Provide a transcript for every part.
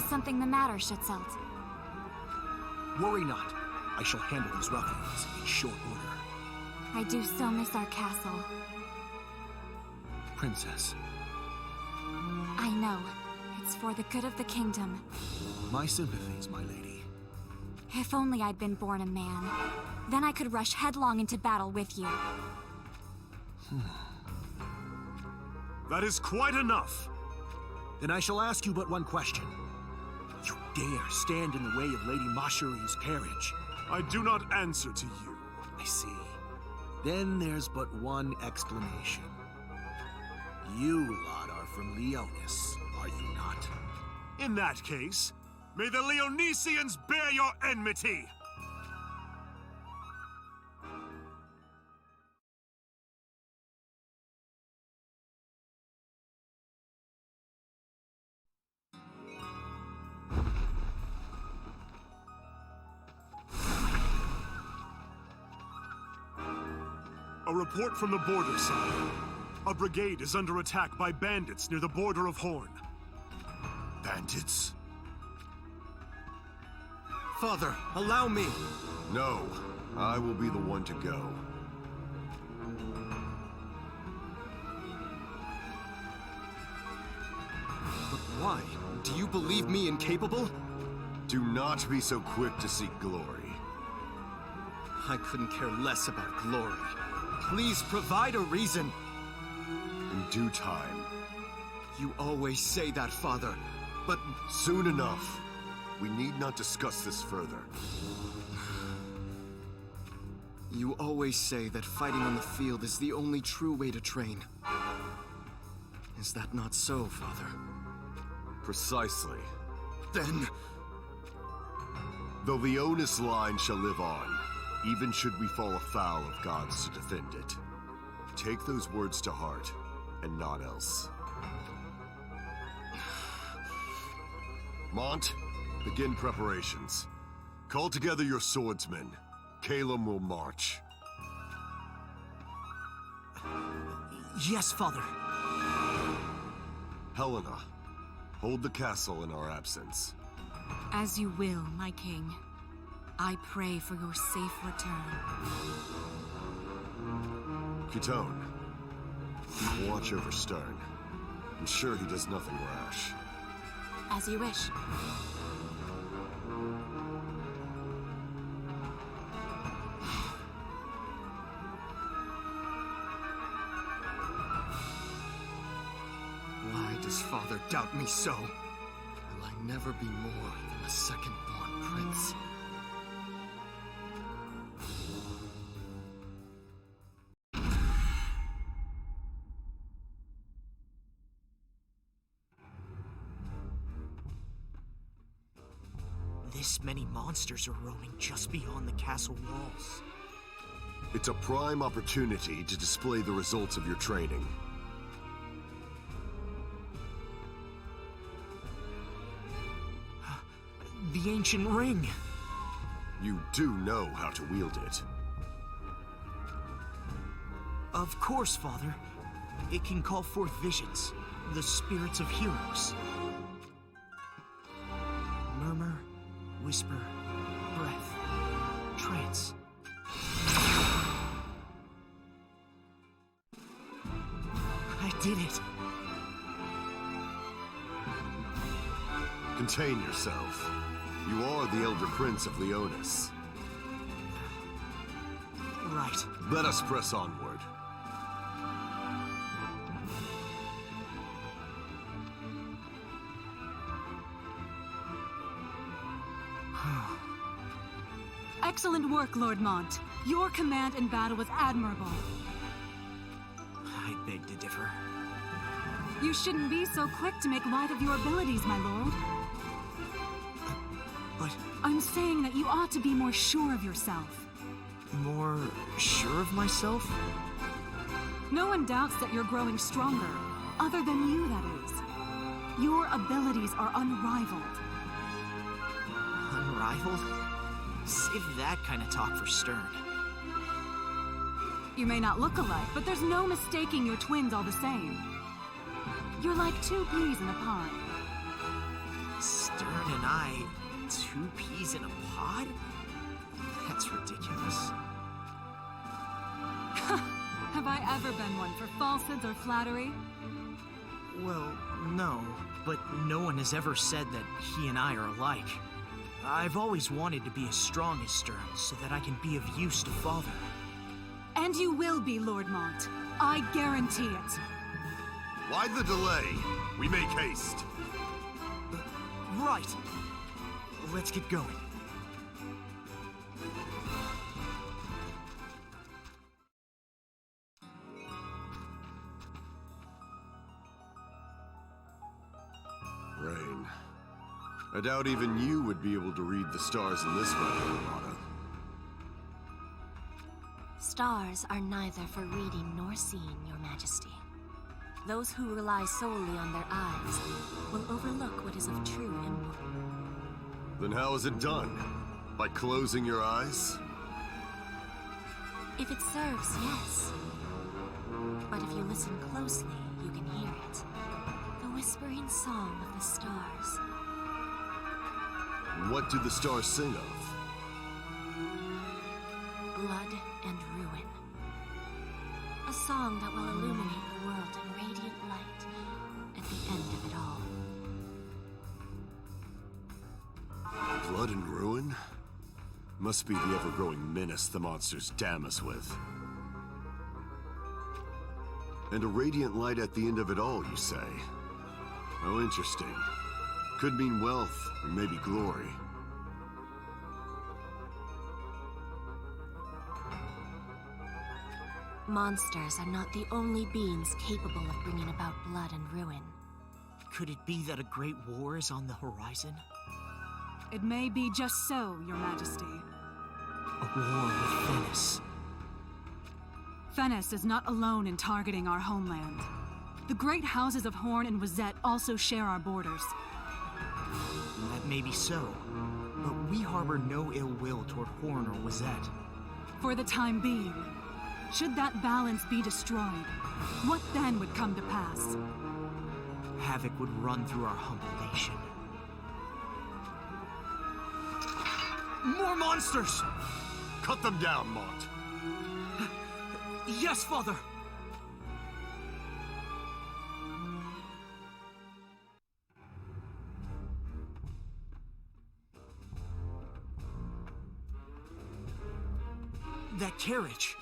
something the matter, Schutzelt? Worry not. I shall handle these ruffians in short order. I do so miss our castle. Princess. I know. It's for the good of the kingdom. My sympathies, my lady. If only I'd been born a man. Then I could rush headlong into battle with you. That is quite enough. Then I shall ask you but one question. You dare stand in the way of Lady Mashari's carriage? I do not answer to you. I see. Then there's but one explanation. You lot are from Leonis, are you not? In that case, may the Leonesians bear your enmity! A report from the border side. A brigade is under attack by bandits near the border of Horn. Bandits? Father, allow me! No, I will be the one to go. But why? Do you believe me incapable? Do not be so quick to seek glory. I couldn't care less about glory. Please provide a reason. In due time. You always say that, Father, but... Soon enough. We need not discuss this further. You always say that fighting on the field is the only true way to train. Is that not so, Father? Precisely. Then... The Leonis line shall live on, even should we fall afoul of gods to defend it. Take those words to heart, and not else. Monte, begin preparations. Call together your swordsmen. Calum will march. Yes, Father. Helena, hold the castle in our absence. As you will, my king. I pray for your safe return. Kitone, watch over Stern. Ensure he does nothing rash. As you wish. Why does Father doubt me so? Will I never be more than a second-born prince? This many monsters are roaming just beyond the castle walls. It's a prime opportunity to display the results of your training. The ancient ring! You do know how to wield it. Of course, Father. It can call forth visions, the spirits of heroes. Murmur, whisper, breath, trance. I did it! Contain yourself. You are the Elder Prince of Leonis. Right. Let us press onward. Excellent work, Lord Monte. Your command in battle was admirable. I beg to differ. You shouldn't be so quick to make light of your abilities, my lord. But I'm saying that you ought to be more sure of yourself. more sure of myself? No one doubts that you're growing stronger. Other than you, that is. Your abilities are unrivaled. Unrivaled? Save that kind of talk for Stern. You may not look alike, but there's no mistaking your twins all the same. You're like two peas in a pod. Stop. Stern and I, 2 peas in a pod? That's ridiculous. Have I ever been one for falsehoods or flattery? Well, no, but no one has ever said that he and I are alike. I've always wanted to be as strong as Stern so that I can be of use to Father. And you will be, Lord Monte. I guarantee it. Why the delay? We make haste. Right. Let's get going. Rain. I doubt even you would be able to read the stars in this weather, Monte. Stars are neither for reading nor seeing, Your Majesty. Those who rely solely on their eyes will overlook what is of true import. Then how is it done? By closing your eyes? If it serves, yes. But if you listen closely, you can hear it. The whispering song of the stars. What do the stars sing of? Blood and ruin. A song that will illuminate the world in radiant light at the end of it all. Blood and ruin? Must be the ever-growing menace the monsters damn us with. And a radiant light at the end of it all, you say? Oh, interesting. Could mean wealth, or maybe glory. Monsters are not the only beings capable of bringing about blood and ruin. Could it be that a great war is on the horizon? It may be just so, Your Majesty. A war with Venice. Venice is not alone in targeting our homeland. The great houses of Horn and Wizette also share our borders. That may be so, but we harbor no ill will toward Horn or Wizette. For the time being, should that balance be destroyed, what then would come to pass? Havoc would run through our humble nation. More monsters! Cut them down, Monte. Yes, Father! That carriage.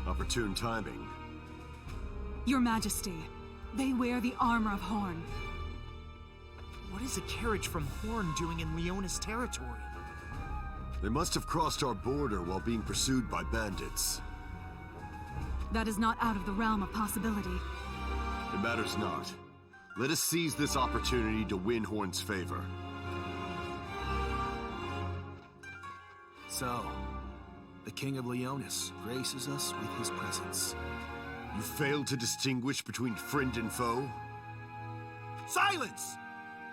Opportune timing. Your Majesty, they wear the armor of Horn. What is a carriage from Horn doing in Leona's territory? They must have crossed our border while being pursued by bandits. That is not out of the realm of possibility. It matters not. Let us seize this opportunity to win Horn's favor. So, the King of Leonis graces us with his presence. You failed to distinguish between friend and foe? Silence!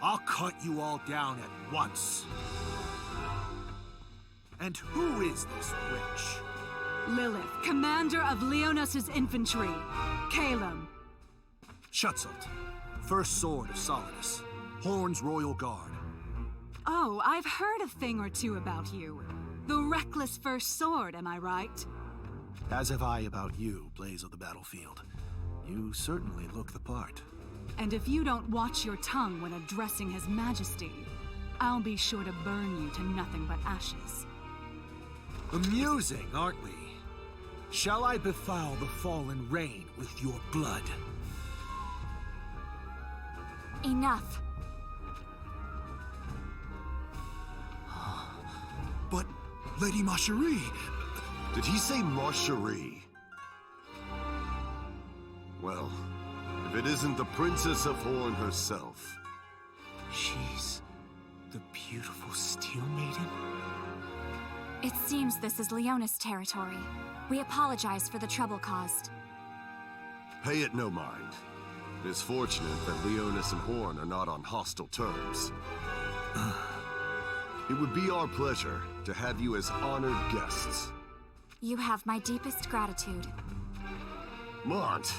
I'll cut you all down at once. And who is this witch? Lilith, commander of Leonos' infantry. Caleb. Schutzelt, first sword of Solidus, Horn's royal guard. Oh, I've heard a thing or two about you. The reckless first sword, am I right? As have I about you, Blaze of the Battlefield. You certainly look the part. And if you don't watch your tongue when addressing His Majesty, I'll be sure to burn you to nothing but ashes. Amusing, aren't we? Shall I befoul the fallen rain with your blood? Enough. But, Lady Marcherie... Did he say Marcherie? Well, if it isn't the Princess of Horn herself. She's the beautiful Steel Maiden? It seems this is Leonis territory. We apologize for the trouble caused. Pay it no mind. It is fortunate that Leonis and Horn are not on hostile terms. It would be our pleasure to have you as honored guests. You have my deepest gratitude. Monte,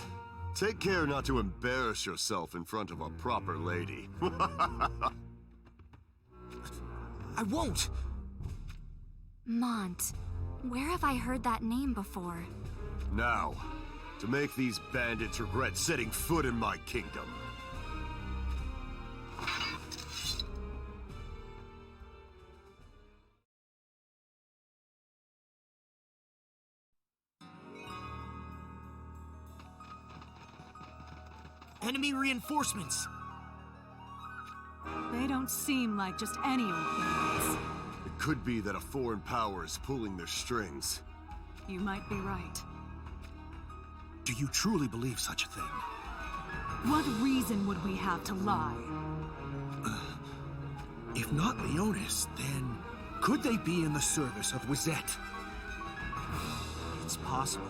Take care not to embarrass yourself in front of a proper lady. I won't! Monte. Where have I heard that name before? Now, to make these bandits regret setting foot in my kingdom. Enemy reinforcements! They don't seem like just any old bandits. It could be that a foreign power is pulling their strings. You might be right. Do you truly believe such a thing? What reason would we have to lie? If not Leonis, then could they be in the service of Wizette? It's possible.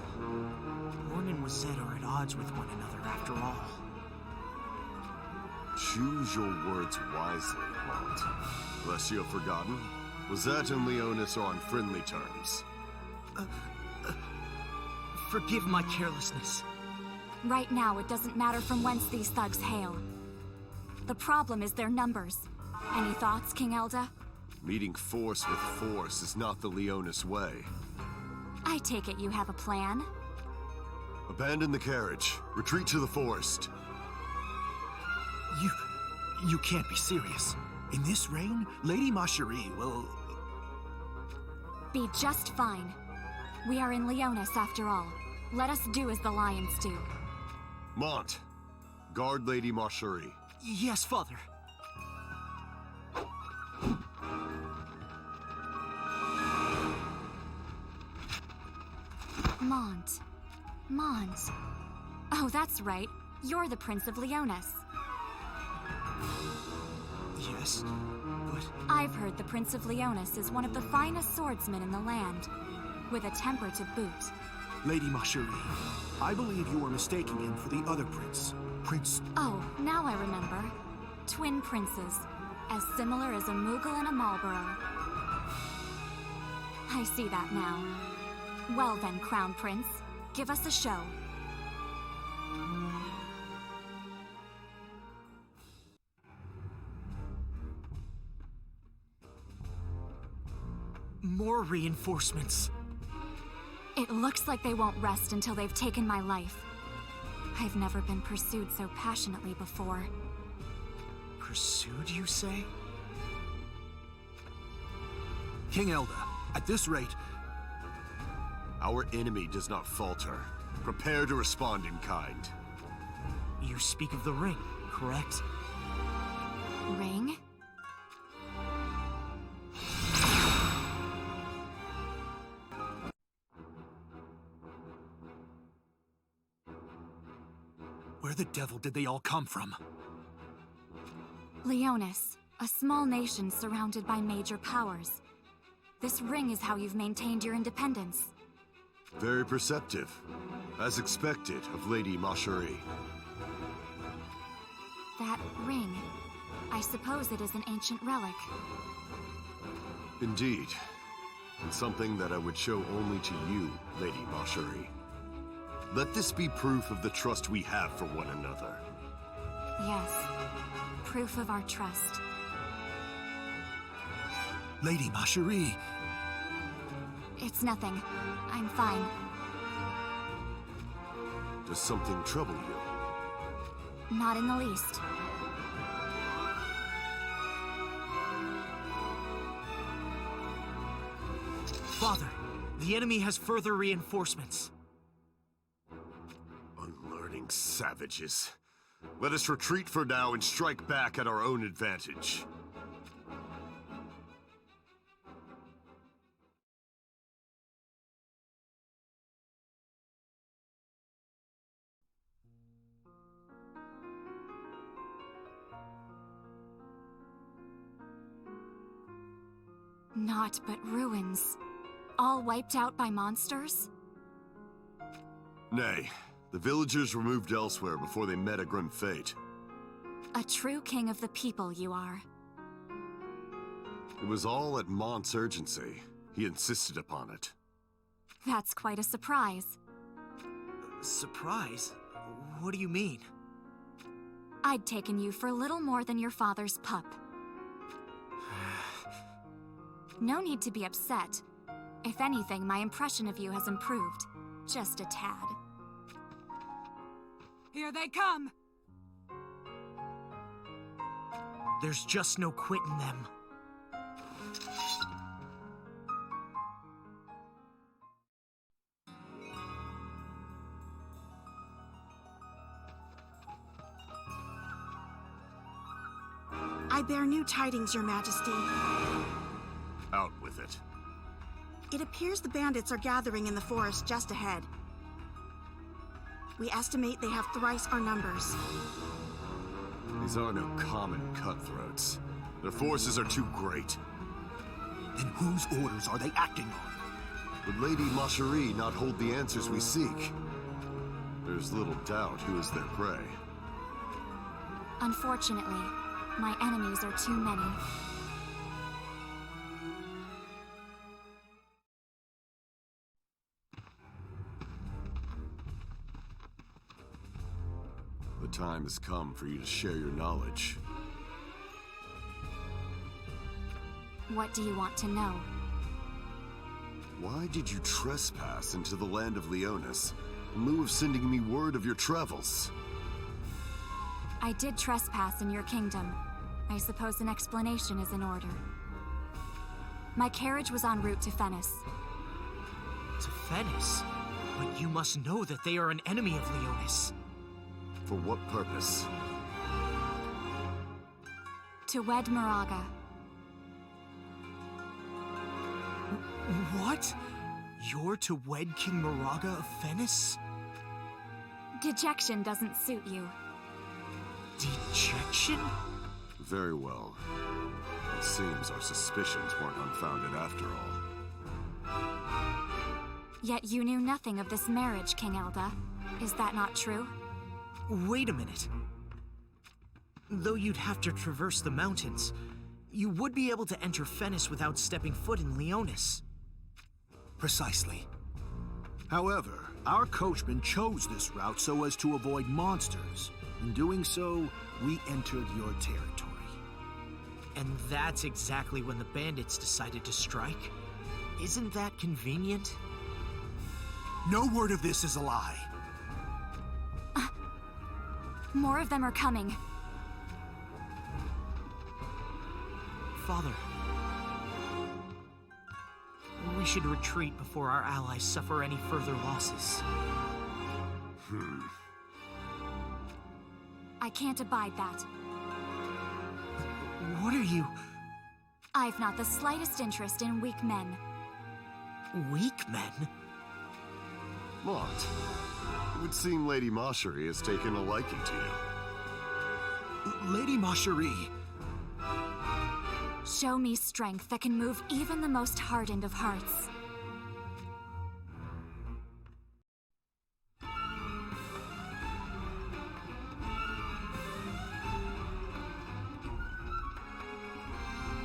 Born and Wizette are at odds with one another after all. Choose your words wisely, Monte. Lest you have forgotten, Wizette and Leonis are on friendly terms. Forgive my carelessness. Right now, it doesn't matter from whence these thugs hail. The problem is their numbers. Any thoughts, King Elda? Meeting force with force is not the Leonis way. I take it you have a plan? Abandon the carriage. Retreat to the forest. You can't be serious. In this reign, Lady Macherie will... Be just fine. We are in Leonis after all. Let us do as the lions do. Monte, guard Lady Macherie. Yes, Father. Monte. Oh, that's right. You're the Prince of Leonis. Yes, but... I've heard the Prince of Leonis is one of the finest swordsmen in the land, with a temper to boot. Lady Macherie, I believe you were mistaking him for the other prince. Oh, now I remember. Twin princes, as similar as a Moogle and a Marlborough. I see that now. Well then, Crown Prince, give us a show. More reinforcements. It looks like they won't rest until they've taken my life. I've never been pursued so passionately before. Pursued, you say? King Elda, at this rate... Our enemy does not falter. Prepare to respond in kind. You speak of the ring, correct? Ring? Where the devil did they all come from? Leonis, a small nation surrounded by major powers. This ring is how you've maintained your independence. Very perceptive. As expected of Lady Macherie. That ring, I suppose it is an ancient relic. Indeed. And something that I would show only to you, Lady Macherie. Let this be proof of the trust we have for one another. Yes, proof of our trust. Lady Macherie! It's nothing. I'm fine. Does something trouble you? Not in the least. Father, the enemy has further reinforcements. Unlearning savages. Let us retreat for now and strike back at our own advantage. Naught but ruins. All wiped out by monsters? Nay, the villagers were moved elsewhere before they met a grim fate. A true king of the people, you are. It was all at Monte's urgency. He insisted upon it. That's quite a surprise. Surprise? What do you mean? I'd taken you for little more than your father's pup. No need to be upset. If anything, my impression of you has improved. Just a tad. Here they come! There's just no quitting them. I bear new tidings, Your Majesty. Out with it. It appears the bandits are gathering in the forest just ahead. We estimate they have thrice our numbers. These are no common cutthroats. Their forces are too great. Then whose orders are they acting on? Would Lady Macherie not hold the answers we seek? There's little doubt who is their prey. Unfortunately, my enemies are too many. The time has come for you to share your knowledge. What do you want to know? Why did you trespass into the land of Leonis, in lieu of sending me word of your travels? I did trespass in your kingdom. I suppose an explanation is in order. My carriage was en route to Fennis. To Fennis? But you must know that they are an enemy of Leonis. For what purpose? To wed Moraga. What? You're to wed King Moraga of Fennis? Dejection doesn't suit you. Dejection? Very well. It seems our suspicions weren't unfounded after all. Yet you knew nothing of this marriage, King Elda. Is that not true? Wait a minute. Though you'd have to traverse the mountains, you would be able to enter Fennis without stepping foot in Leonis. Precisely. However, our coachman chose this route so as to avoid monsters. In doing so, we entered your territory. And that's exactly when the bandits decided to strike? Isn't that convenient? No word of this is a lie. More of them are coming. Father, we should retreat before our allies suffer any further losses. I can't abide that. What are you... I've not the slightest interest in weak men. Weak men? Mont, it would seem Lady Macherie has taken a liking to you. Lady Macherie. Show me strength that can move even the most hardened of hearts.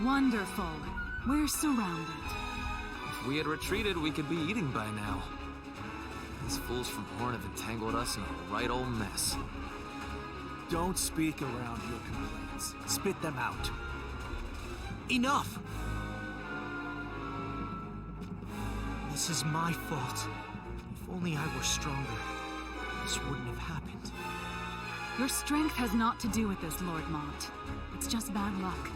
Wonderful. We're surrounded. If we had retreated, we could be eating by now. These fools from Horn have entangled us in a right old mess. Don't speak around your complaints. Spit them out. Enough! This is my fault. If only I were stronger, this wouldn't have happened. Your strength has naught to do with this, Lord Mont. It's just bad luck.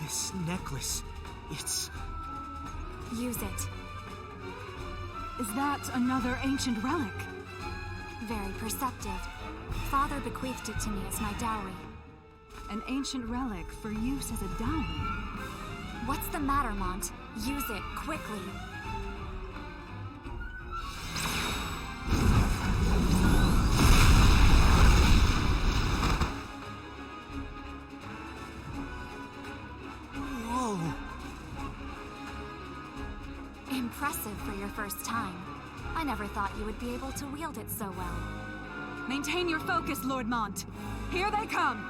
This necklace, it's... Use it. Is that another ancient relic? Very perceptive. Father bequeathed it to me as my dowry. An ancient relic for use as a dowry? What's the matter, Mont? Use it, quickly. Whoa! Impressive for your first time. I never thought you would be able to wield it so well. Maintain your focus, Lord Mont. Here they come!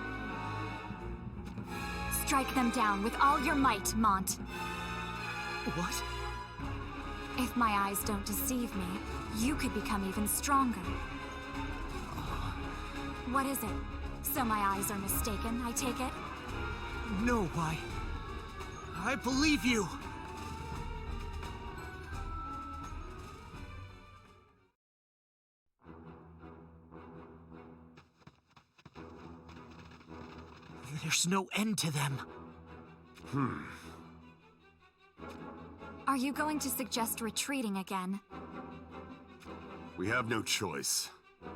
Strike them down with all your might, Monte. What? If my eyes don't deceive me, you could become even stronger. What is it? So my eyes are mistaken, I take it? No, I believe you! There's no end to them. Are you going to suggest retreating again? We have no choice.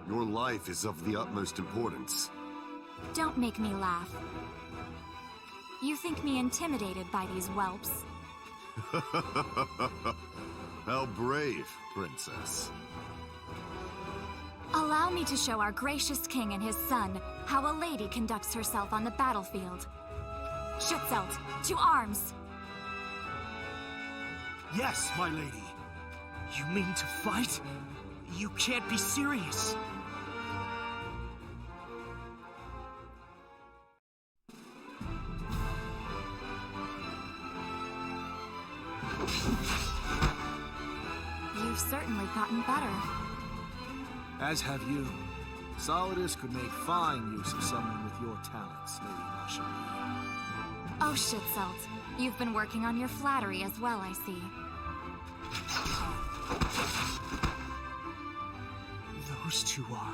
Your life is of the utmost importance. Don't make me laugh. You think me intimidated by these whelps? How brave, Princess. Allow me to show our gracious king and his son how a lady conducts herself on the battlefield. Schützelt, to arms! Yes, my lady. You mean to fight? You can't be serious. You've certainly gotten better. As have you. Solidus could make fine use of someone with your talents, Lady Marshall. Oh, Schützelt. You've been working on your flattery as well, I see. Those two are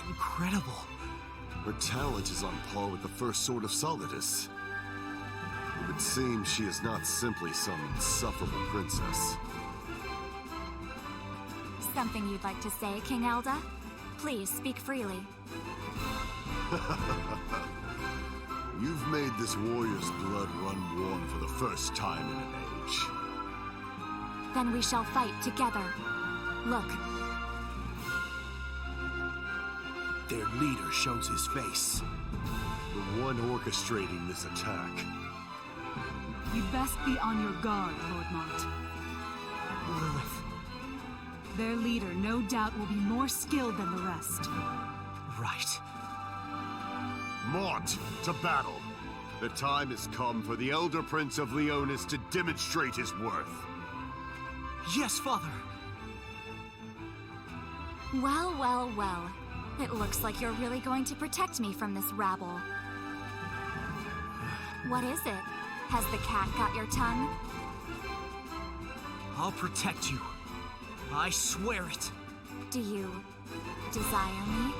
incredible. Her talent is on par with the first sword of Solidus. It would seem she is not simply some insufferable princess. Something you'd like to say, King Elda? Please, speak freely. You've made this warrior's blood run warm for the first time in an age. Then we shall fight together. Look. Their leader shows his face. The one orchestrating this attack. You'd best be on your guard, Lord Monte. Lilith. Their leader, no doubt, will be more skilled than the rest. Right. Monte, to battle! The time has come for the Elder Prince of Leonis to demonstrate his worth. Yes, Father! Well, well, well. It looks like you're really going to protect me from this rabble. What is it? Has the cat got your tongue? I'll protect you. I swear it. Do you desire me?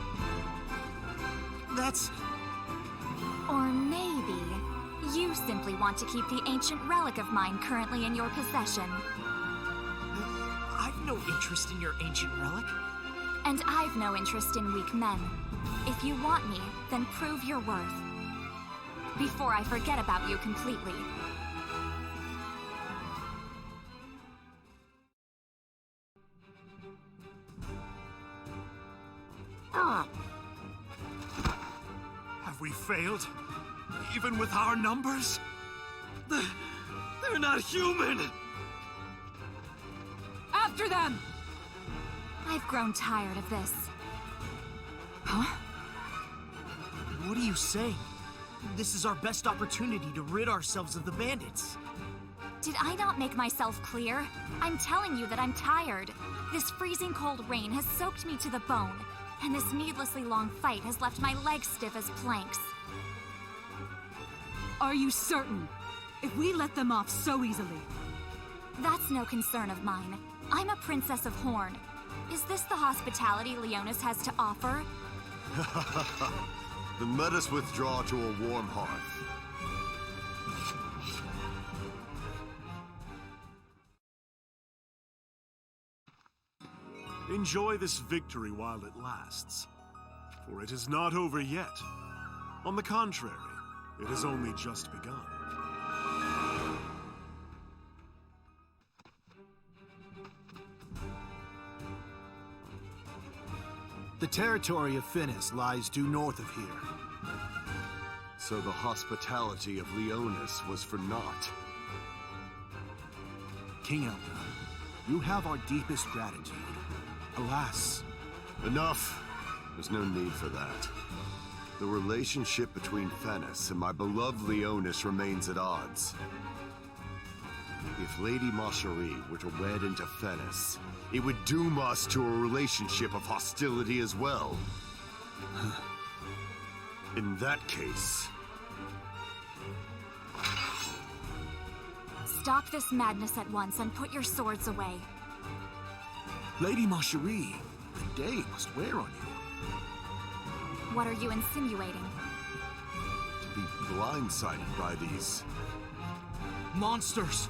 That's... Or maybe you simply want to keep the ancient relic of mine currently in your possession. I've no interest in your ancient relic. And I've no interest in weak men. If you want me, then prove your worth. Before I forget about you completely. Have we failed? Even with our numbers? They're not human! After them! I've grown tired of this. Huh? What are you saying? This is our best opportunity to rid ourselves of the bandits. Did I not make myself clear? I'm telling you that I'm tired. This freezing cold rain has soaked me to the bone, and this needlessly long fight has left my legs stiff as planks. Are you certain? If we let them off so easily... That's no concern of mine. I'm a princess of Horn. Is this the hospitality Leonis has to offer? Then let us withdraw to a warm hearth. Enjoy this victory while it lasts, for it is not over yet. On the contrary, it has only just begun. The territory of Finis lies due north of here. So the hospitality of Leonis was for naught. King Elda, you have our deepest gratitude. Alas. Enough. There's no need for that. The relationship between Fennis and my beloved Leonis remains at odds. If Lady Marcherie were to wed into Fennis, it would doom us to a relationship of hostility as well. In that case... Stop this madness at once and put your swords away. Lady Marcherie, the day must wear on you. What are you insinuating? To be blindsided by these... monsters!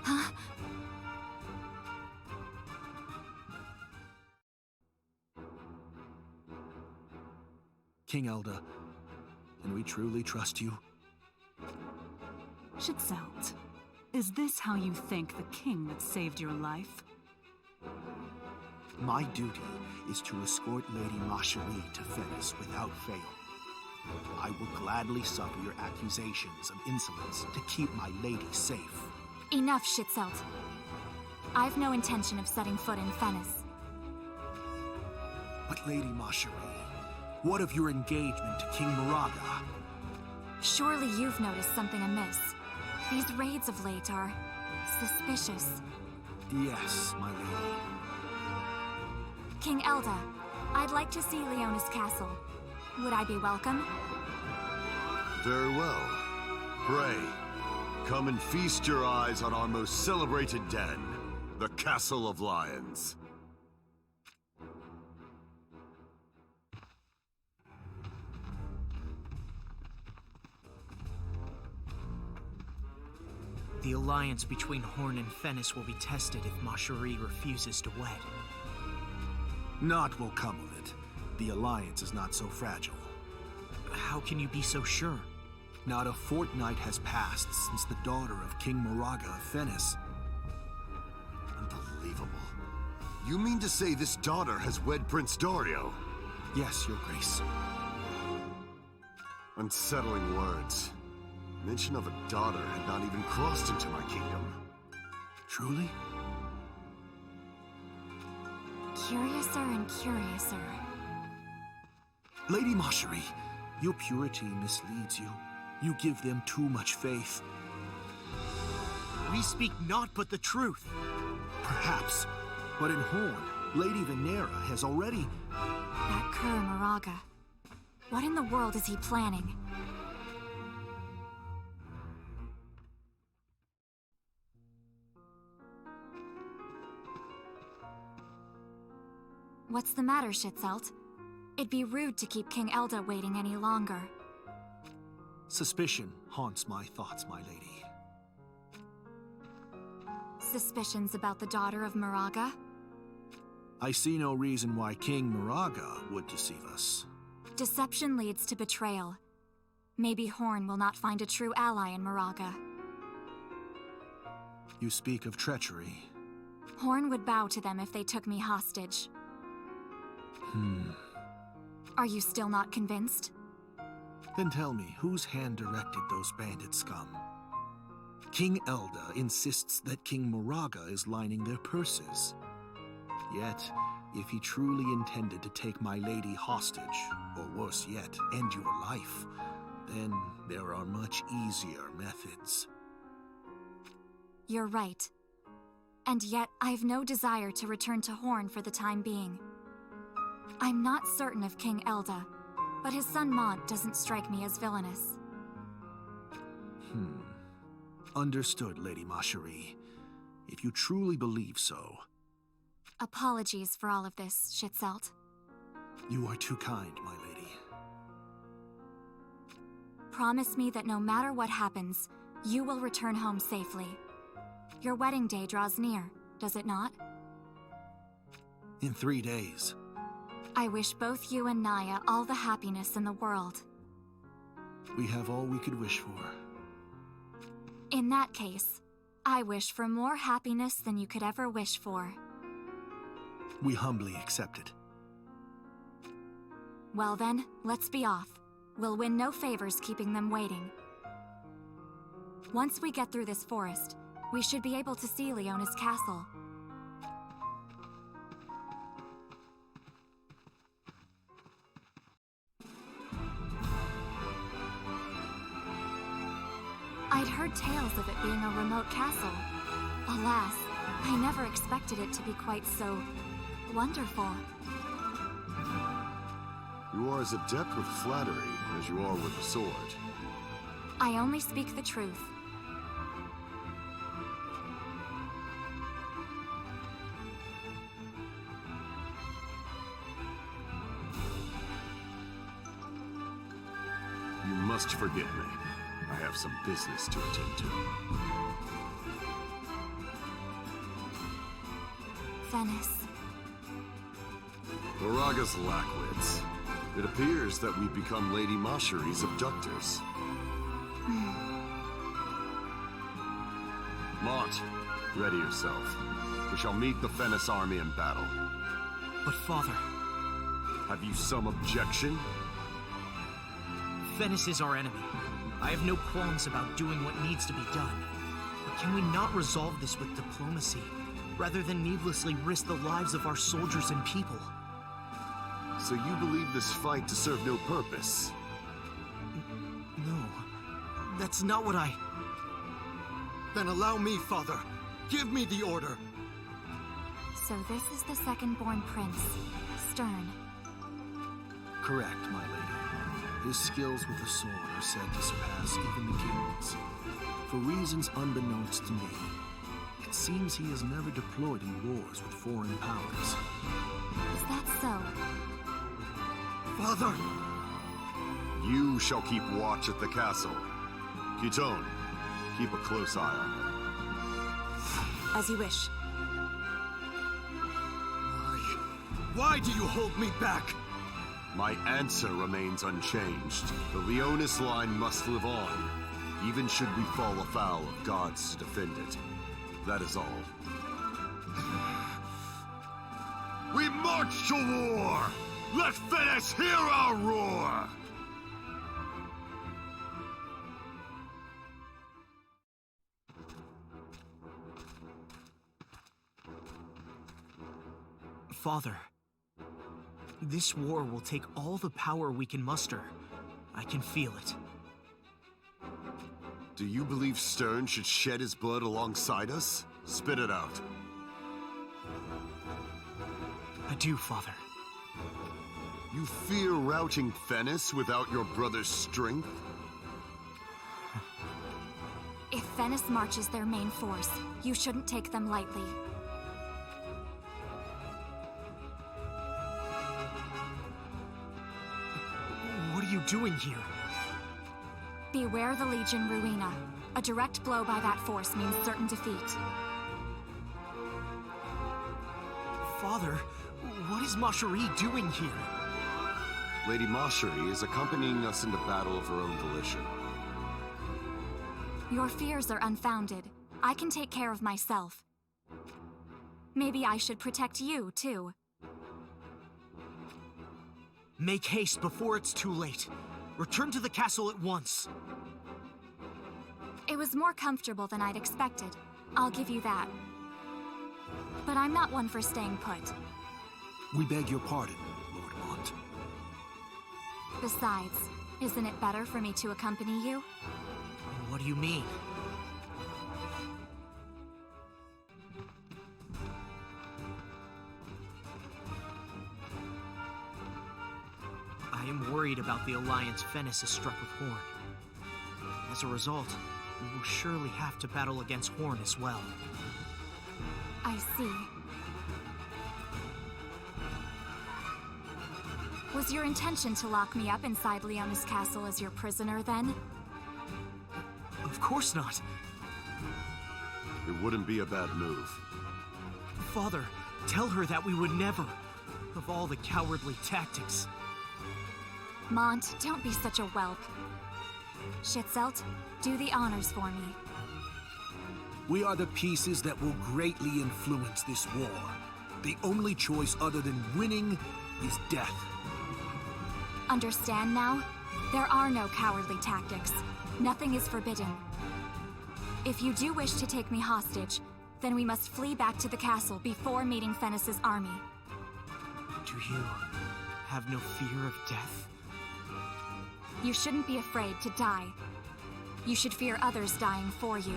Huh? King Elda, can we truly trust you? Schützelt, is this how you thank the king that saved your life? My duty is to escort Lady Marcherie to Fennis without fail. I will gladly suffer your accusations of insolence to keep my lady safe. Enough, Schützelt. I've no intention of setting foot in Fennis. But Lady Marcherie, what of your engagement to King Moraga? Surely you've noticed something amiss. These raids of late are... suspicious. Yes, my lady. King Elda, I'd like to see Leona's castle. Would I be welcome? Very well. Pray, come and feast your eyes on our most celebrated den, the Castle of Lions. The alliance between Horn and Fennis will be tested if Marcherie refuses to wed. Naught will come of it. The alliance is not so fragile. How can you be so sure? Not a fortnight has passed since the daughter of King Moraga of Fennis. Unbelievable. You mean to say this daughter has wed Prince Dario? Yes, Your Grace. Unsettling words. Mention of a daughter had not even crossed into my kingdom. Truly? Curiouser and curiouser. Lady Marcherie, your purity misleads you. You give them too much faith. We speak naught but the truth. Perhaps, but in Horn, Lady Venera has already... That cur Moraga. What in the world is he planning? What's the matter, Schützelt? It'd be rude to keep King Elda waiting any longer. Suspicion haunts my thoughts, my lady. Suspicions about the daughter of Moraga? I see no reason why King Moraga would deceive us. Deception leads to betrayal. Maybe Horn will not find a true ally in Moraga. You speak of treachery. Horn would bow to them if they took me hostage. Are you still not convinced? Then tell me, whose hand directed those bandit scum? King Elda insists that King Moraga is lining their purses. Yet, if he truly intended to take my lady hostage, or worse yet, end your life, then there are much easier methods. You're right. And yet, I've no desire to return to Horn for the time being. I'm not certain of King Elda, but his son Monte doesn't strike me as villainous. Understood, Lady Marcherie. If you truly believe so. Apologies for all of this, Schützelt. You are too kind, my lady. Promise me that no matter what happens, you will return home safely. Your wedding day draws near, does it not? In 3 days. I wish both you and Naya all the happiness in the world. We have all we could wish for. In that case, I wish for more happiness than you could ever wish for. We humbly accept it. Well then, let's be off. We'll win no favors keeping them waiting. Once we get through this forest, we should be able to see Leona's castle. heard tales of it being a remote castle. Alas, I never expected it to be quite so wonderful. You are as adept with flattery as you are with the sword. I only speak the truth. You must forgive me. I have some business to attend to. Venice. Moraga's lackwits. It appears that we've become Lady Masheri's abductors. Monte, ready yourself. We shall meet the Venice army in battle. But Father... Have you some objection? Venice is our enemy. I have no qualms about doing what needs to be done. But can we not resolve this with diplomacy, rather than needlessly risk the lives of our soldiers and people? So you believe this fight to serve no purpose? No, that's not what I... Then allow me, Father. Give me the order. So this is the second-born prince, Stern. Correct, my lady. His skills with the sword are said to surpass even the king's. For reasons unbeknownst to me, it seems he has never deployed in wars with foreign powers. Is that so? Father! You shall keep watch at the castle. Kitone, keep a close eye on her. As you wish. Why do you hold me back? My answer remains unchanged. The Leonis line must live on, even should we fall afoul of gods to defend it. That is all. We march to war! Let Venice hear our roar! Father, this war will take all the power we can muster. I can feel it. Do you believe Stern should shed his blood alongside us? Spit it out. I do, Father. You fear routing Venice without your brother's strength? If Venice marches their main force, you shouldn't take them lightly. What are you doing here? Beware the Legion Ruina. A direct blow by that force means certain defeat. Father, what is Masheri doing here? Lady Masheri is accompanying us into battle of her own volition. Your fears are unfounded. I can take care of myself. Maybe I should protect you, too. Make haste before it's too late. Return to the castle at once. It was more comfortable than I'd expected. I'll give you that. But I'm not one for staying put. We beg your pardon, Lord Monte. Besides, isn't it better for me to accompany you? What do you mean? I am worried about the alliance Venice has struck with Horn. As a result, we will surely have to battle against Horn as well. I see. Was your intention to lock me up inside Leonis Castle as your prisoner, then? Of course not. It wouldn't be a bad move. Father, tell her that we would never, of all the cowardly tactics. Monte, don't be such a whelp. Schitzelt, do the honors for me. We are the pieces that will greatly influence this war. The only choice other than winning is death. Understand now? There are no cowardly tactics. Nothing is forbidden. If you do wish to take me hostage, then we must flee back to the castle before meeting Venice's army. Do you have no fear of death? You shouldn't be afraid to die. You should fear others dying for you.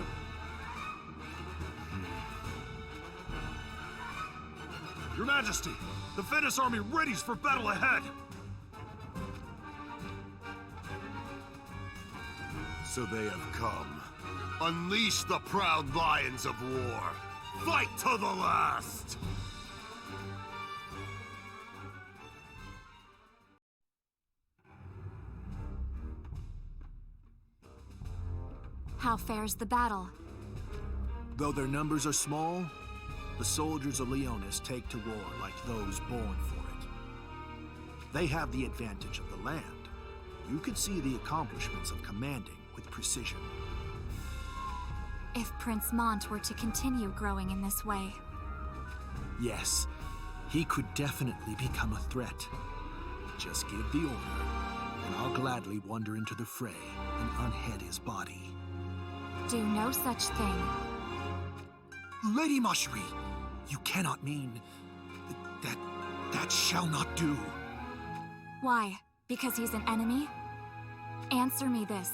Your Majesty, the Venice army readies for battle ahead! So they have come. Unleash the proud lions of war! Fight to the last! How fares the battle? Though their numbers are small, the soldiers of Leonis take to war like those born for it. They have the advantage of the land. You could see the accomplishments of commanding with precision. If Prince Monte were to continue growing in this way... Yes, he could definitely become a threat. Just give the order, and I'll gladly wander into the fray and unhead his body. Do no such thing. Lady Marjorie, you cannot mean... That shall not do. Why? Because he's an enemy? Answer me this.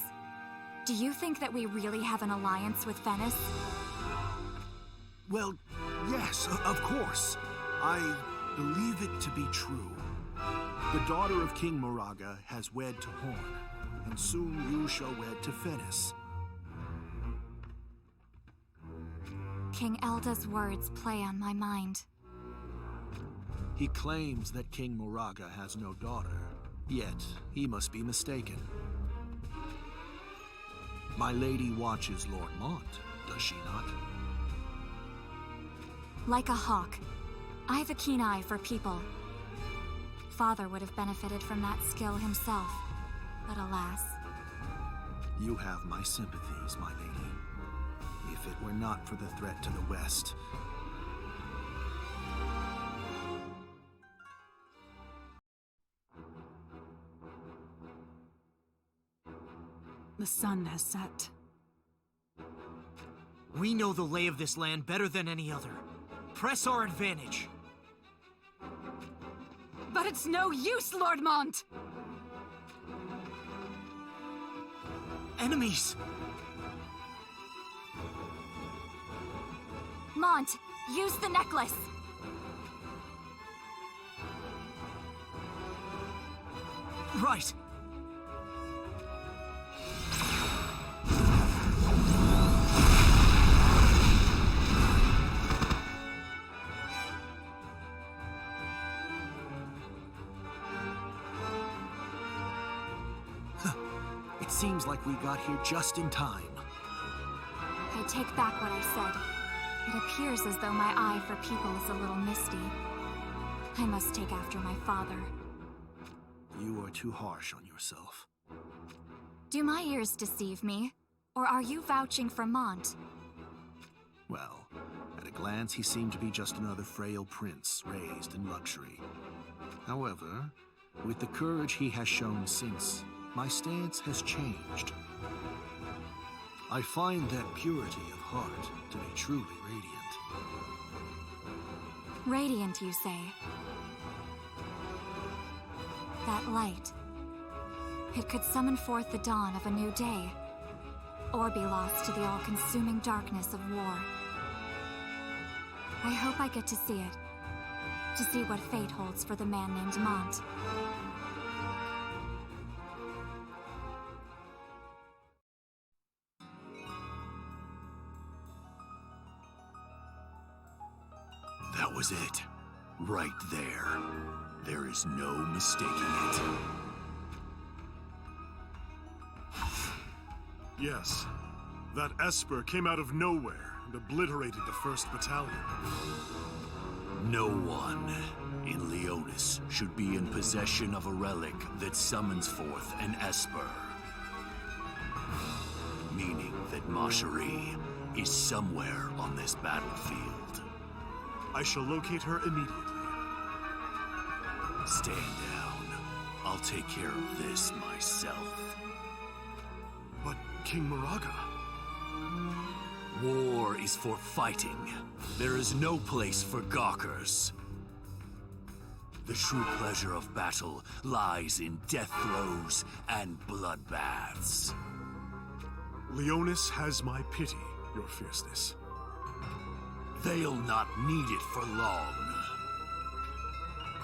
Do you think that we really have an alliance with Venice? Well, yes, of course. I believe it to be true. The daughter of King Moraga has wed to Horn, and soon you shall wed to Venice. King Elda's words play on my mind. He claims that King Moraga has no daughter, yet he must be mistaken. My lady watches Lord Monte, does she not? Like a hawk. I have a keen eye for people. Father would have benefited from that skill himself, but alas. You have my sympathies, my lady. If it were not for the threat to the west... The sun has set. We know the lay of this land better than any other. Press our advantage. But it's no use, Lord Monte! Enemies! Monte, use the necklace! Right! It seems like we got here just in time. I take back what I said. It appears as though my eye for people is a little misty. I must take after my father. You are too harsh on yourself. Do my ears deceive me? Or are you vouching for Monte? Well, at a glance he seemed to be just another frail prince raised in luxury. However, with the courage he has shown since, my stance has changed. I find that purity of heart to be truly radiant. Radiant, you say? That light. It could summon forth the dawn of a new day, or be lost to the all-consuming darkness of war. I hope I get to see it, to see what fate holds for the man named Monte. That was it. Right there. There is no mistaking it. Yes. That Esper came out of nowhere and obliterated the 1st Battalion. No one in Leonis should be in possession of a relic that summons forth an Esper. Meaning that Marjorie is somewhere on this battlefield. I shall locate her immediately. Stand down. I'll take care of this myself. But King Moraga... War is for fighting. There is no place for gawkers. The true pleasure of battle lies in death throes and bloodbaths. Leonis has my pity, your fierceness. They'll not need it for long.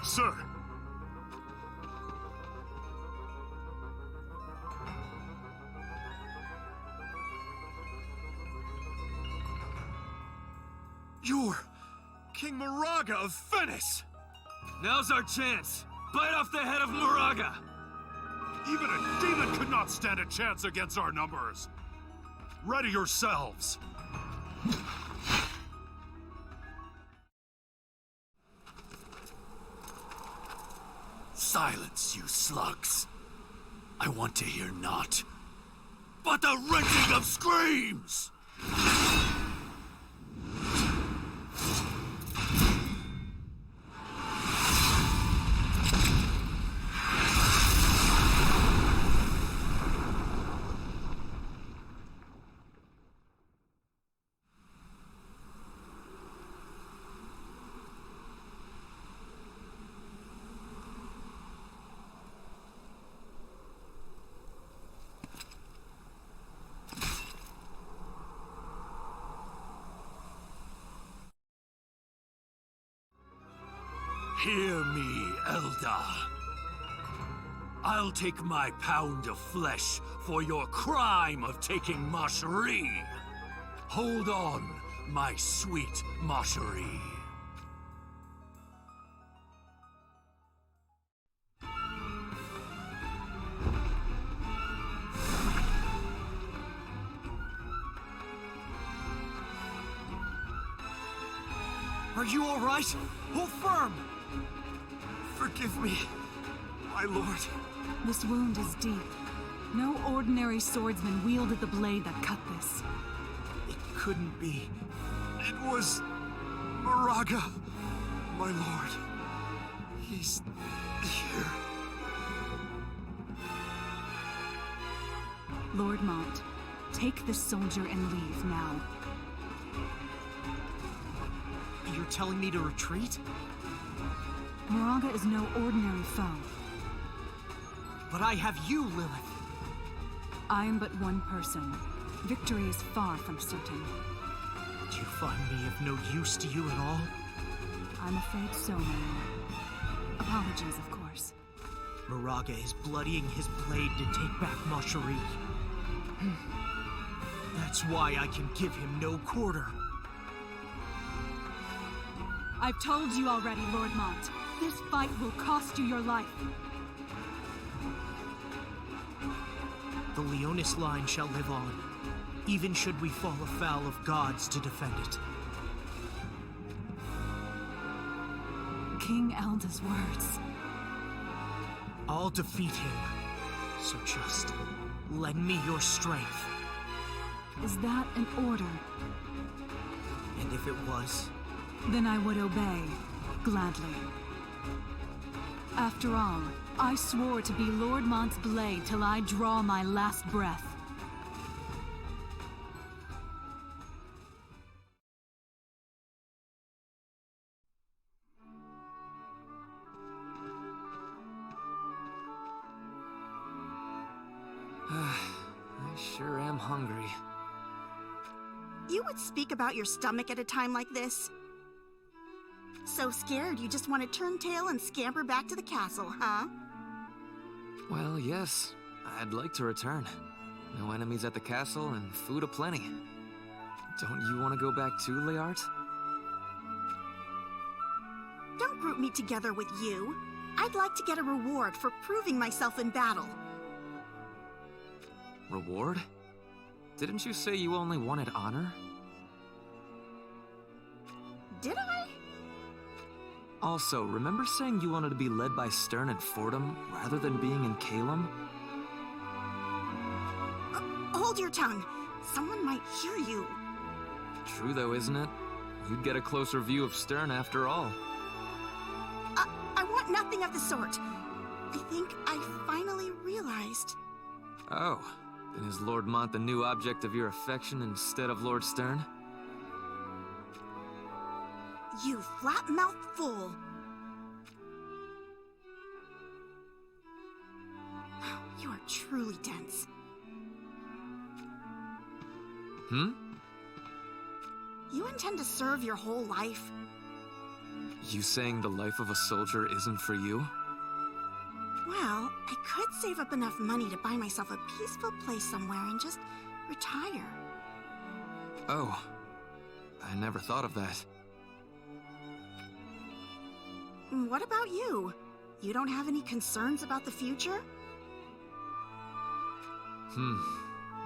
Sir! You're King Moraga of Venice! Now's our chance! Bite off the head of Moraga! Even a demon could not stand a chance against our numbers! Ready yourselves! Silence, you slugs. I want to hear naught but the rending of screams! Hear me, Elda. I'll take my pound of flesh for your crime of taking Marcherie. Hold on, my sweet Marcherie. Are you all right? Hold firm! Forgive me, my lord. This wound is deep. No ordinary swordsman wielded the blade that cut this. It couldn't be. It was Moraga, my lord. He's here. Lord Monte, take this soldier and leave now. You're telling me to retreat? Moraga is no ordinary foe. But I have you, Lilith. I am but one person. Victory is far from certain. Do you find me of no use to you at all? I'm afraid so, my lord. Apologies, of course. Moraga is bloodying his blade to take back Marcherie. That's why I can give him no quarter. I've told you already, Lord Monte. This fight will cost you your life. The Leonis line shall live on, even should we fall afoul of gods to defend it. King Elda's words. I'll defeat him, so just lend me your strength. Is that an order? And if it was? Then I would obey, gladly. After all, I swore to be Lord Monte's blade till I draw my last breath. I sure am hungry. You would speak about your stomach at a time like this? So scared you just want to turn tail and scamper back to the castle, huh? Well, yes. I'd like to return. No enemies at the castle and food aplenty. Don't you want to go back too, Leart? Don't group me together with you. I'd like to get a reward for proving myself in battle. Reward? Didn't you say you only wanted honor? Did I? Also, remember saying you wanted to be led by Stern and Fordham rather than being in Calum? Hold your tongue. Someone might hear you. True though, isn't it? You'd get a closer view of Stern after all. I want nothing of the sort. I think I finally realized. Oh, then is Lord Monte the new object of your affection instead of Lord Stern? You flat-mouthed fool. You are truly dense. You intend to serve your whole life? You saying the life of a soldier isn't for you? Well, I could save up enough money to buy myself a peaceful place somewhere and just retire. Oh, I never thought of that. What about you? You don't have any concerns about the future?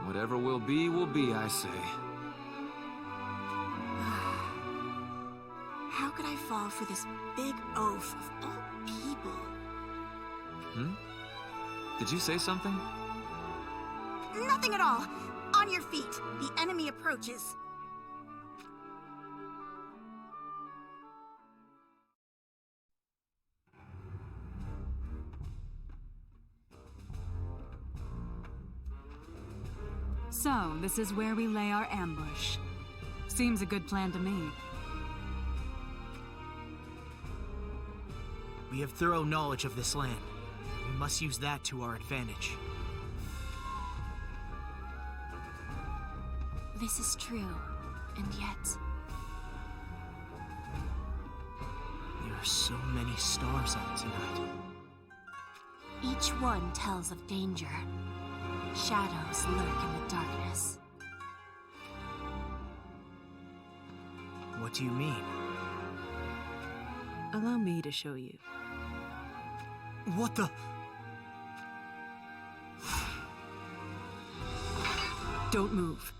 Whatever will be, I say. How could I fall for this big oaf of all people? Did you say something? Nothing at all. On your feet. The enemy approaches. So, this is where we lay our ambush. Seems a good plan to me. We have thorough knowledge of this land. We must use that to our advantage. This is true, and yet... There are so many stars out tonight. Each one tells of danger. Shadows lurk in the darkness. What do you mean? Allow me to show you. What the? Don't move.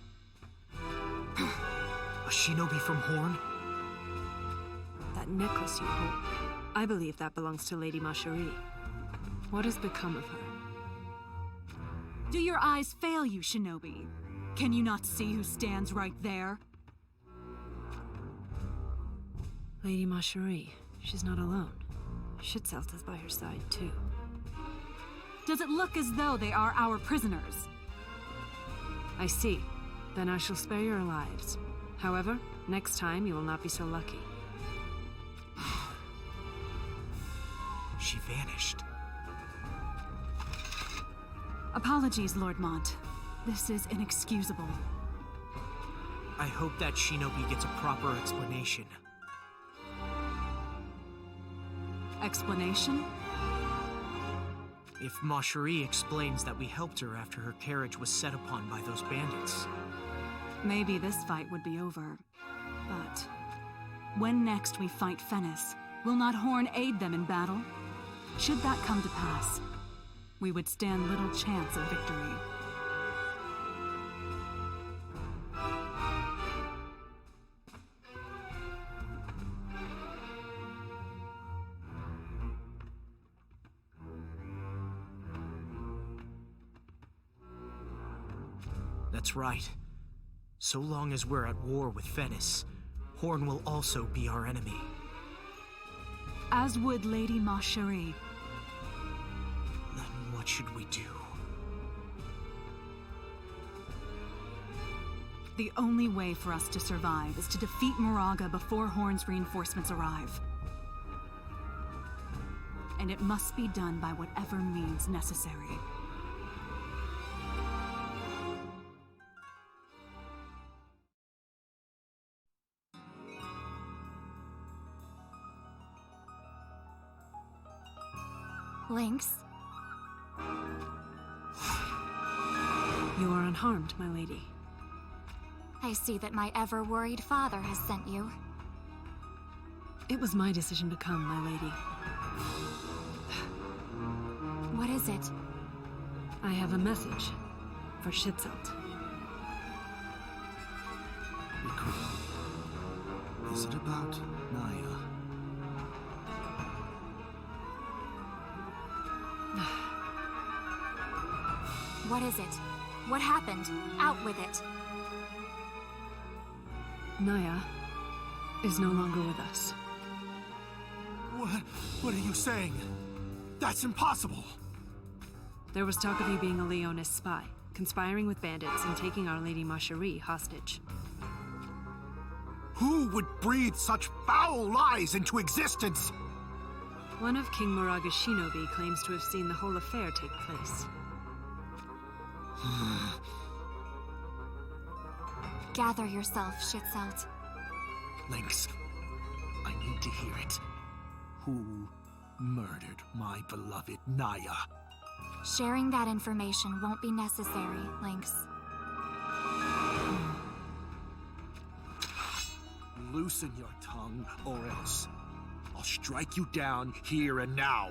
A shinobi from Horn? That necklace you hold, I believe that belongs to Lady Macherie. What has become of her? Do your eyes fail you, shinobi? Can you not see who stands right there? Lady Macherie. She's not alone. Schitzelt is by her side, too. Does it look as though they are our prisoners? I see. Then I shall spare your lives. However, next time you will not be so lucky. She vanished. Apologies, Lord Monte. This is inexcusable. I hope that shinobi gets a proper explanation. Explanation? If Macherie explains that we helped her after her carriage was set upon by those bandits. Maybe this fight would be over. But when next we fight Fennis, will not Horn aid them in battle? Should that come to pass, we would stand little chance of victory. That's right. So long as we're at war with Fennis, Horn will also be our enemy. As would Lady Macherie. Then what should we do? The only way for us to survive is to defeat Moraga before Horn's reinforcements arrive. And it must be done by whatever means necessary. Lynx? You are unharmed, my lady. I see that my ever-worried father has sent you. It was my decision to come, my lady. What is it? I have a message for Schitzelt. Is it about Naya? What is it? What happened? Out with it. Naya is no longer with us. What are you saying? That's impossible! There was talk of you being a Leonis spy, conspiring with bandits and taking our Lady Macherie hostage. Who would breathe such foul lies into existence? One of King Moraga's shinobi claims to have seen the whole affair take place. Gather yourself, Shitselt. Lynx, I need to hear it. Who murdered my beloved Naya? Sharing that information won't be necessary, Lynx. Loosen your tongue, or else I'll strike you down here and now.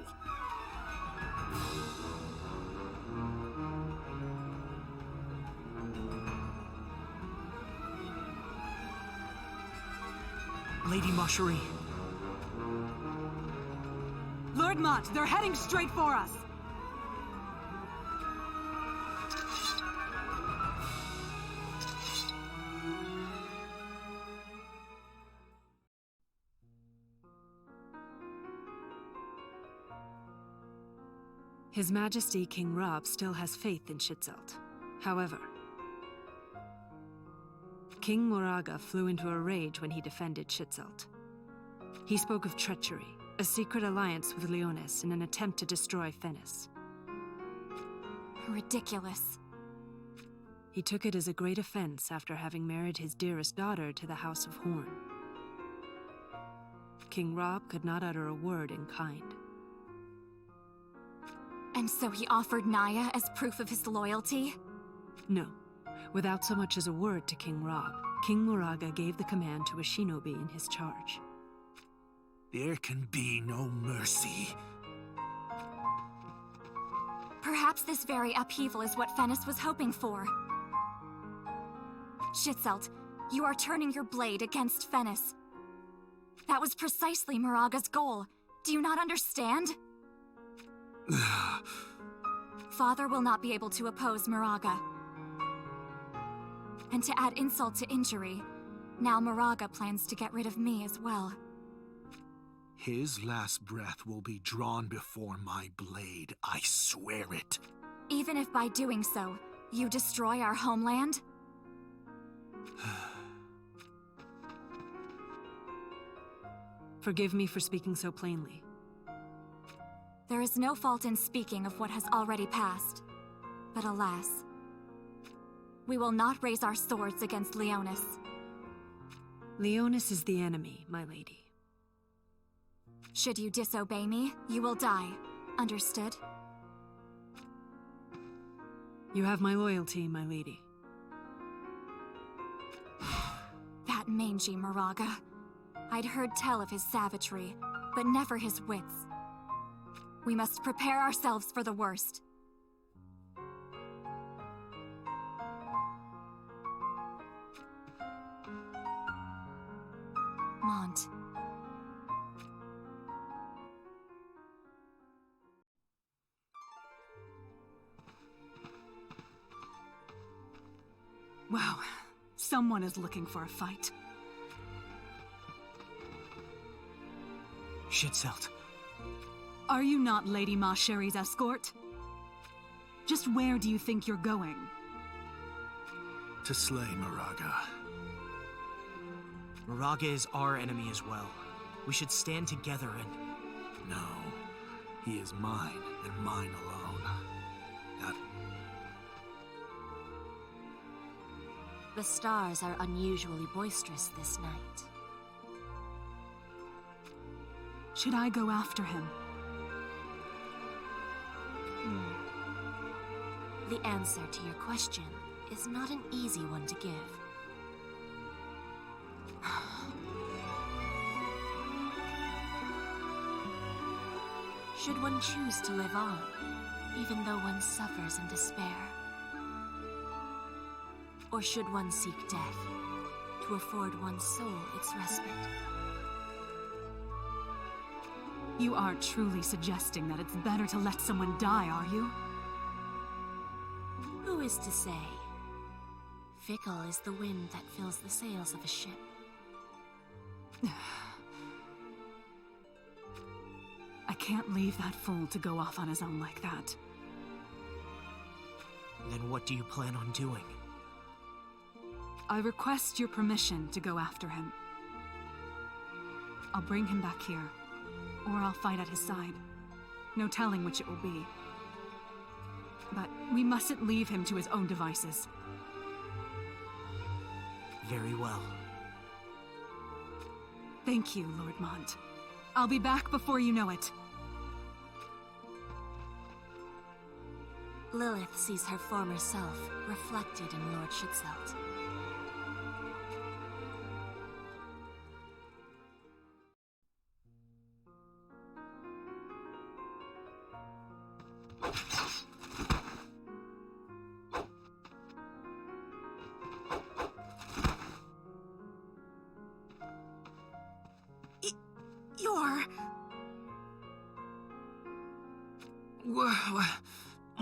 Lady Marjorie. Lord Mont, they're heading straight for us! His Majesty King Rob still has faith in Shitselt. However, King Moraga flew into a rage when he defended Shitselt. He spoke of treachery, a secret alliance with Leonis in an attempt to destroy Fennis. Ridiculous. He took it as a great offense after having married his dearest daughter to the House of Horn. King Rob could not utter a word in kind. And so he offered Naya as proof of his loyalty? No. Without so much as a word to King Rob, King Moraga gave the command to a shinobi in his charge. There can be no mercy. Perhaps this very upheaval is what Fennis was hoping for. Shitselt, you are turning your blade against Fennis. That was precisely Moraga's goal. Do you not understand? Father will not be able to oppose Moraga. And to add insult to injury, now Moraga plans to get rid of me as well. His last breath will be drawn before my blade, I swear it. Even if by doing so, you destroy our homeland? Forgive me for speaking so plainly. There is no fault in speaking of what has already passed. But alas, we will not raise our swords against Leonis. Leonis is the enemy, my lady. Should you disobey me, you will die. Understood? You have my loyalty, my lady. That mangy Moraga. I'd heard tell of his savagery, but never his wits. We must prepare ourselves for the worst. Monte. Wow, someone is looking for a fight. Shitselt. Are you not Lady Ma Sherry's escort? Just where do you think you're going? To slay Moraga. Moraga is our enemy as well. We should stand together and... No, he is mine and mine alone. That... The stars are unusually boisterous this night. Should I go after him? The answer to your question is not an easy one to give. Should one choose to live on, even though one suffers in despair? Or should one seek death, to afford one's soul its respite? You aren't truly suggesting that it's better to let someone die, are you? Who is to say? Fickle is the wind that fills the sails of a ship. I can't leave that fool to go off on his own like that. Then what do you plan on doing? I request your permission to go after him. I'll bring him back here, or I'll fight at his side. No telling which it will be. But we mustn't leave him to his own devices. Very well. Thank you, Lord Monte. I'll be back before you know it. Lilith sees her former self reflected in Lord Schitzelt.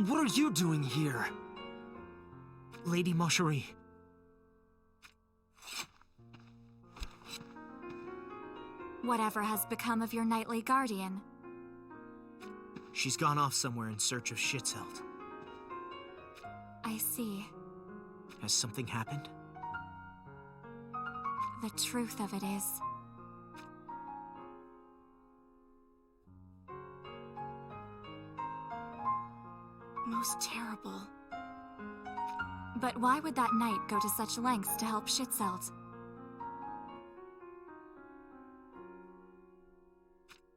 What are you doing here? Lady Marjorie. Whatever has become of your knightly guardian? She's gone off somewhere in search of Schitzelt. I see. Has something happened? The truth of it is, most terrible. But why would that knight go to such lengths to help Schitzelt?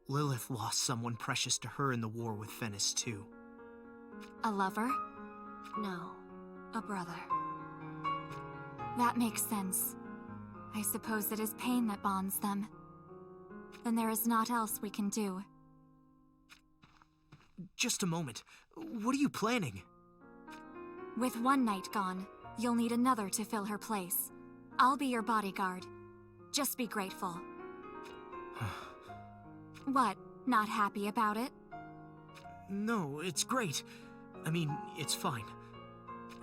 Lilith lost someone precious to her in the war with Fennis, too. A lover? No, a brother. That makes sense. I suppose it is pain that bonds them. Then there is naught else we can do. Just a moment. What are you planning? With one knight gone, you'll need another to fill her place. I'll be your bodyguard. Just be grateful. What? Not happy about it? No, it's great. I mean, it's fine.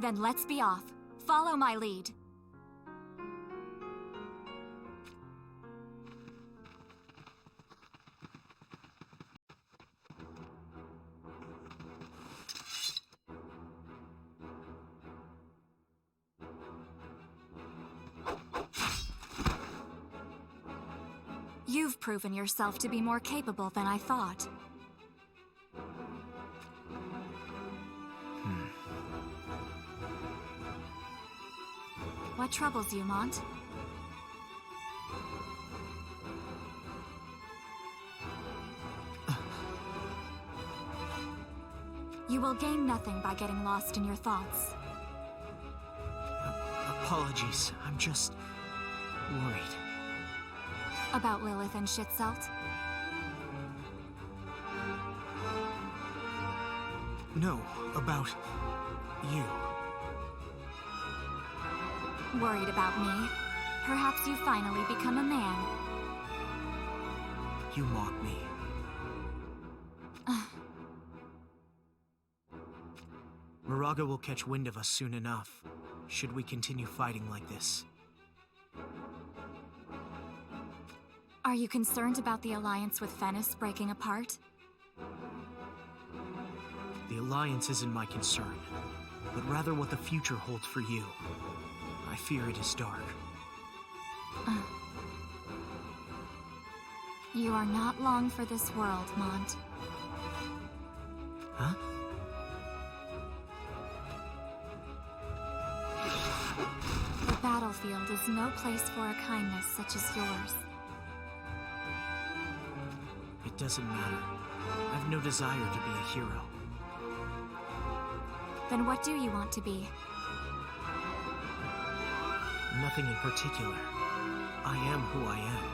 Then let's be off. Follow my lead. You've proven yourself to be more capable than I thought. What troubles you, Monte? You will gain nothing by getting lost in your thoughts. Apologies, I'm just worried. About Lilith and Schitzelt? No, about you. Worried about me? Perhaps you finally become a man. You mock me. Moraga will catch wind of us soon enough, should we continue fighting like this. Are you concerned about the alliance with Fennis breaking apart? The alliance isn't my concern, but rather what the future holds for you. I fear it is dark. You are not long for this world, Monte. Huh? The battlefield is no place for a kindness such as yours. It doesn't matter. I've no desire to be a hero. Then what do you want to be? Nothing in particular. I am who I am.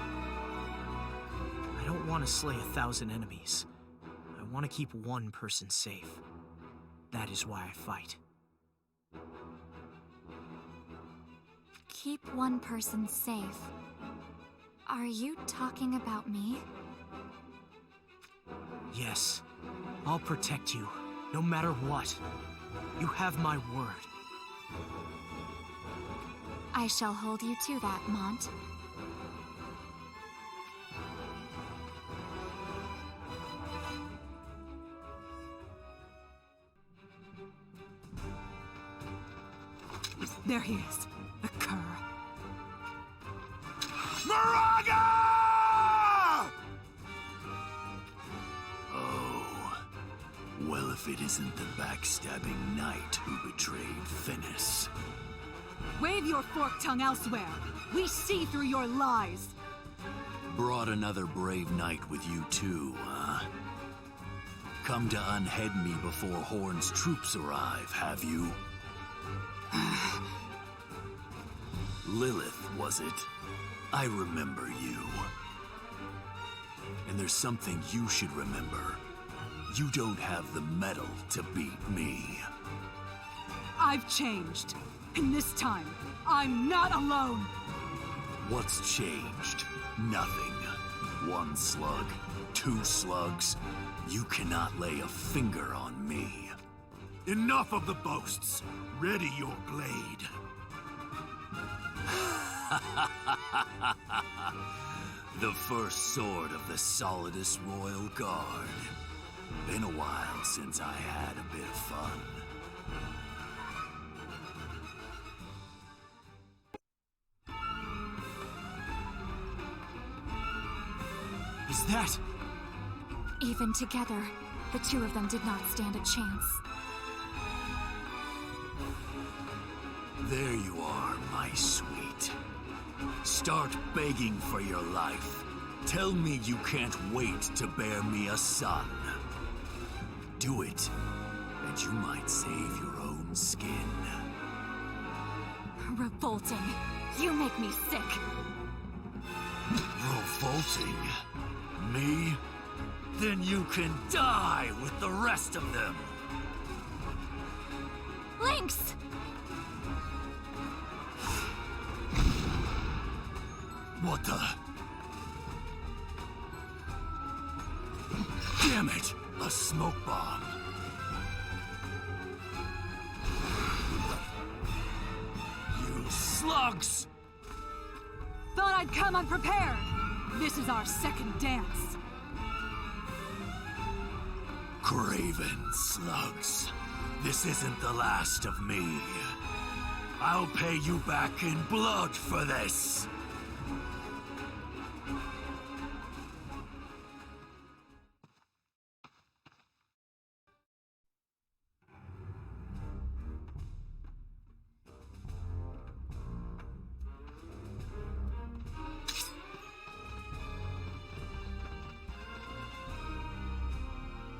I don't want to slay 1,000 enemies. I want to keep one person safe. That is why I fight. Keep one person safe. Are you talking about me? Yes. I'll protect you, no matter what. You have my word. I shall hold you to that, Monte. There he is, the cur. Moraga! Oh, well, if it isn't the backstabbing knight who betrayed Fennis. Wave your forked tongue elsewhere. We see through your lies. Brought another brave knight with you too, huh? Come to unhead me before Horn's troops arrive, have you? Lilith, was it? I remember you. And there's something you should remember. You don't have the mettle to beat me. I've changed. And this time, I'm not alone. What's changed? Nothing. 1 slug, 2 slugs. You cannot lay a finger on me. Enough of the boasts. Ready your blade. The first sword of the solidest royal guard. Been a while since I had a bit of fun. Is that... Even together, the two of them did not stand a chance. There you are, my sweet. Start begging for your life. Tell me you can't wait to bear me a son. Do it, and you might save your own skin. Revolting. You make me sick. Revolting? Me? Then you can die with the rest of them. Lynx! What the? Damn it! A smoke bomb. You slugs! Thought I'd come unprepared. This is our second dance. Craven slugs. This isn't the last of me. I'll pay you back in blood for this.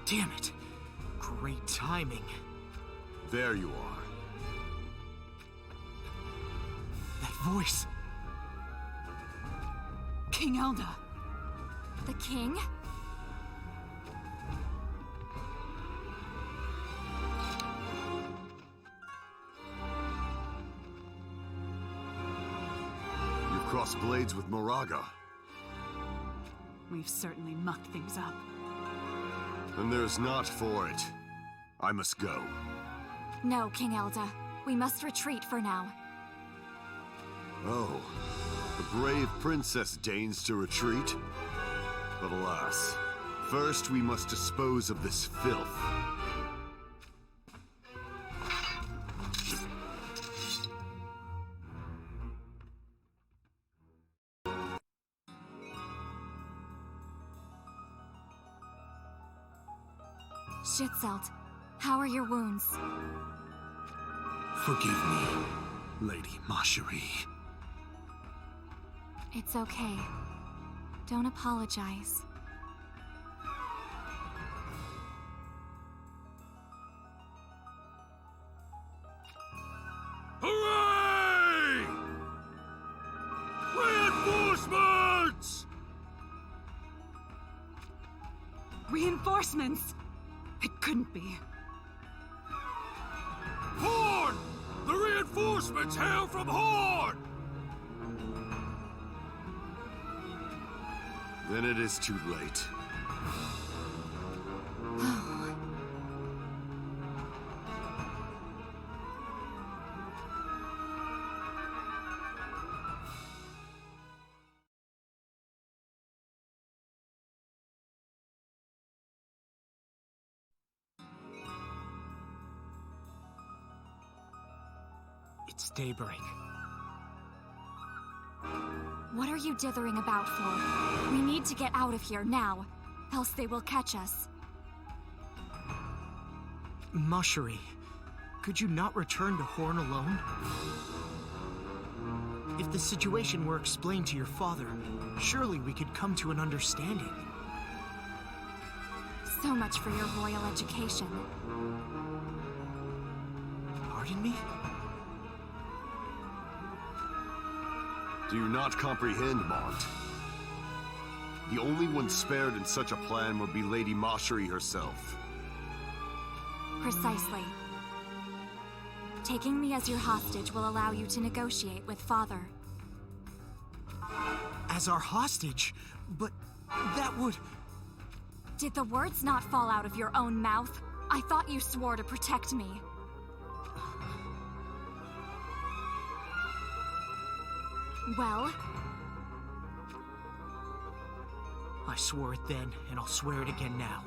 Damn it. Great timing. There you are. That voice. King Elda. The king? You've crossed blades with Moraga. We've certainly mucked things up. And there's not for it. I must go. No, King Elda. We must retreat for now. Oh, the brave princess deigns to retreat? But alas, first we must dispose of this filth. Schützelt, how are your wounds? Forgive me, Lady Marjorie. It's okay. Don't apologize. Hooray! Reinforcements! Reinforcements? It couldn't be. Horn! The reinforcements hail from Horn! Then it is too late. It's daybreak. What are you dithering about for? We need to get out of here now, else they will catch us. Marjorie, could you not return to Horn alone? If the situation were explained to your father, surely we could come to an understanding. So much for your royal education. Pardon me? Do you not comprehend, Monte? The only one spared in such a plan would be Lady Marjorie herself. Precisely. Taking me as your hostage will allow you to negotiate with Father. As our hostage? But that would... Did the words not fall out of your own mouth? I thought you swore to protect me. Well? I swore it then, and I'll swear it again now.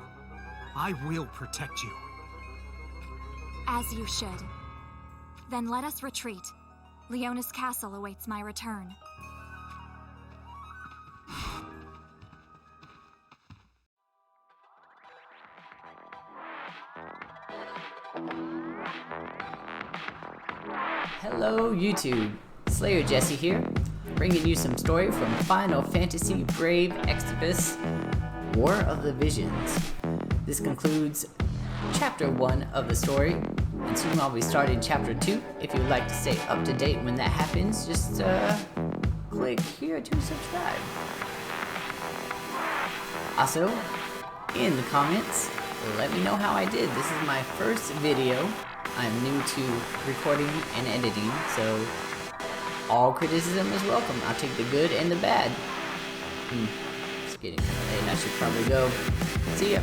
I will protect you. As you should. Then let us retreat. Leona's castle awaits my return. Hello YouTube, SlayerJesse here, bringing you some story from Final Fantasy Brave Exvius, War of the Visions. This concludes Chapter 1 of the story, and soon I'll be starting Chapter 2. If you'd like to stay up to date when that happens, just click here to subscribe. Also, in the comments, let me know how I did. This is my first video. I'm new to recording and editing, so all criticism is welcome. I'll take the good and the bad. It's getting kind of late and I should probably go. See ya.